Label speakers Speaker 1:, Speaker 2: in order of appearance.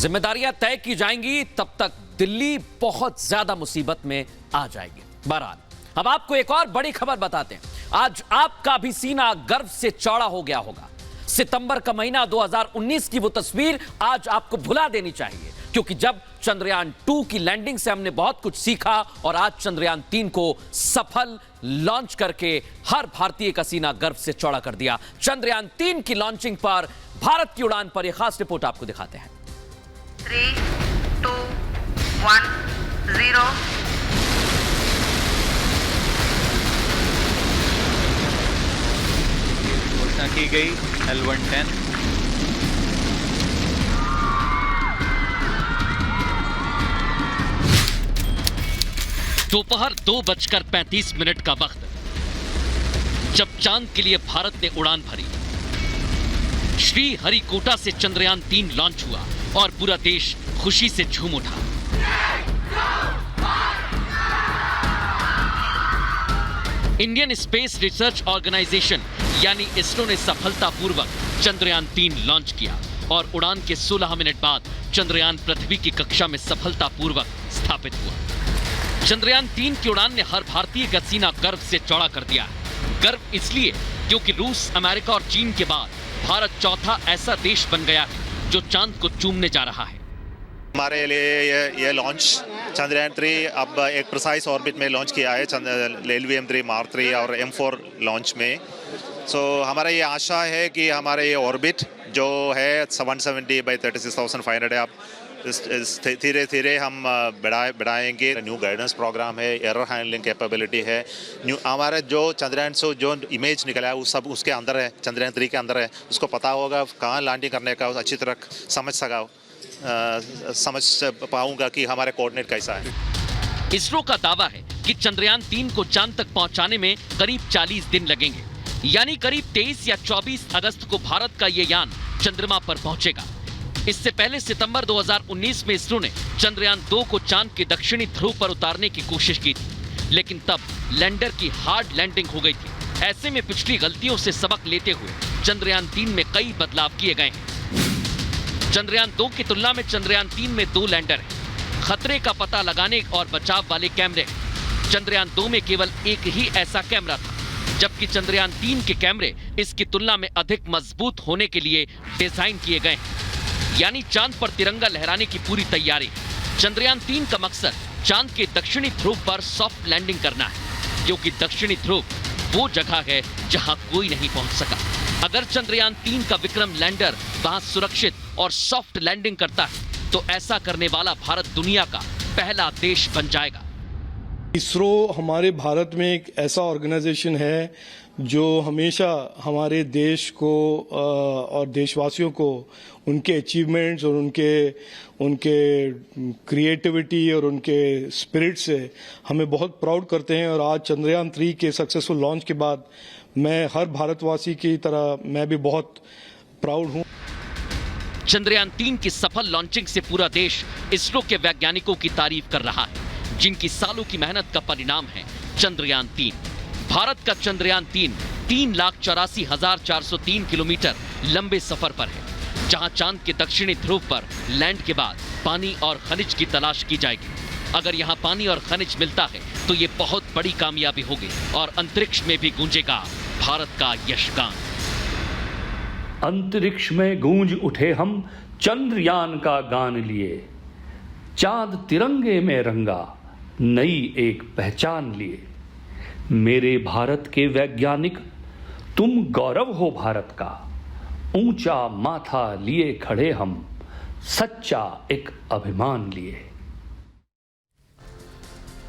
Speaker 1: जिम्मेदारियां तय की जाएंगी तब तक दिल्ली बहुत ज्यादा मुसीबत में आ जाएगी। बहरहाल अब आपको एक और बड़ी खबर बताते हैं। आज आपका भी सीना गर्व से चौड़ा हो गया होगा। सितंबर का महीना 2019 की वो तस्वीर आज आपको भुला देनी चाहिए, क्योंकि जब चंद्रयान 2 की लैंडिंग से हमने बहुत कुछ सीखा और आज चंद्रयान 3 को सफल लॉन्च करके हर भारतीय का सीना गर्व से चौड़ा कर दिया। चंद्रयान 3 की लॉन्चिंग पर, भारत की उड़ान पर यह खास रिपोर्ट आपको दिखाते हैं।
Speaker 2: 3, 2, 1, 0।
Speaker 3: घोषणा की गई L110।
Speaker 1: दोपहर 2:35 का वक्त, जब चांद के लिए भारत ने उड़ान भरी। श्री हरिकोटा से चंद्रयान 3 लॉन्च हुआ और पूरा देश खुशी से झूम उठा। इंडियन स्पेस रिसर्च ऑर्गेनाइजेशन यानी इसरो ने सफलतापूर्वक चंद्रयान 3 लॉन्च किया और उड़ान के 16 मिनट बाद चंद्रयान पृथ्वी की कक्षा में सफलतापूर्वक स्थापित हुआ। चंद्रयान 3 की उड़ान ने हर भारतीय का सीना गर्व से चौड़ा कर दिया। गर्व इसलिए क्योंकि रूस, अमेरिका और चीन के बाद भारत चौथा ऐसा देश बन गया है जो चांद को चूमने जा रहा है।
Speaker 4: हमारे लिए ये लॉन्च चंद्रयान 3 अब एक प्रिसाइज ऑर्बिट में लॉन्च किया है, LVM-3 Mark 3 और M4 लॉन्च में। हमारा ये आशा है कि हमारे ये ऑर्बिट जो है 170 by 36,500 है, अब धीरे धीरे हम बढ़ाएंगे। न्यू गाइडेंस प्रोग्राम है, एरर हैंडलिंग कैपेबिलिटी है। न्यू हमारा जो चंद्रयान से जो इमेज निकला है वो सब उसके अंदर है, चंद्रयान 3 के अंदर है। उसको पता होगा कहाँ लैंडिंग करने का, अच्छी तरह समझ पाऊंगा कि हमारे कोऑर्डिनेट कैसा है।
Speaker 1: इसरो का दावा है कि चंद्रयान 3 को चांद तक पहुंचाने में करीब 40 दिन लगेंगे, यानी करीब 23 या 24 अगस्त को भारत का ये यान चंद्रमा पर पहुंचेगा। इससे पहले सितंबर 2019 में इसरो ने चंद्रयान 2 को चांद के दक्षिणी ध्रुव पर उतारने की कोशिश की थी, लेकिन तब लैंडर की हार्ड लैंडिंग हो गई थी। ऐसे में पिछली गलतियों से सबक लेते हुए चंद्रयान 3 में कई बदलाव किए गए हैं। चंद्रयान 2 की तुलना में चंद्रयान 3 में 2 लैंडर हैं। खतरे का पता लगाने और बचाव वाले कैमरे हैं। चंद्रयान 2 में केवल एक ही ऐसा कैमरा था, जबकि चंद्रयान 3 के कैमरे इसकी तुलना में अधिक मजबूत होने के लिए डिजाइन किए गए हैं। यानी चांद पर तिरंगा लहराने की पूरी तैयारी। चंद्रयान 3 का मकसद चांद के दक्षिणी ध्रुव पर सॉफ्ट लैंडिंग करना है, क्योंकि दक्षिणी ध्रुव वो जगह है जहां कोई नहीं पहुंच सका। अगर चंद्रयान 3 का विक्रम लैंडर वहां सुरक्षित और सॉफ्ट लैंडिंग करता है तो ऐसा करने वाला भारत दुनिया का पहला देश बन जाएगा।
Speaker 5: इसरो हमारे भारत में एक ऐसा ऑर्गेनाइजेशन है जो हमेशा हमारे देश को और देशवासियों को उनके अचीवमेंट्स और उनके क्रिएटिविटी और उनके स्पिरिट से हमें बहुत प्राउड करते हैं। और आज चंद्रयान 3 के सक्सेसफुल लॉन्च के बाद मैं हर भारतवासी की तरह मैं भी बहुत प्राउड हूं।
Speaker 1: चंद्रयान 3 की सफल लॉन्चिंग से पूरा देश इसरो के वैज्ञानिकों की तारीफ कर रहा है, जिनकी सालों की मेहनत का परिणाम है चंद्रयान 3। भारत का चंद्रयान 3 3,84,403 किलोमीटर लंबे सफर पर है, जहां चांद के दक्षिणी ध्रुव पर लैंड के बाद पानी और खनिज की तलाश की जाएगी। अगर यहां पानी और खनिज मिलता है तो ये बहुत बड़ी कामयाबी होगी और अंतरिक्ष में भी गूंजेगा भारत का यशगान।
Speaker 6: अंतरिक्ष में गूंज उठे हम चंद्रयान का गान लिए, चांद तिरंगे में रंगा नई एक पहचान लिए। मेरे भारत के वैज्ञानिक तुम गौरव हो भारत का, ऊंचा माथा लिए खड़े हम सच्चा एक अभिमान लिए।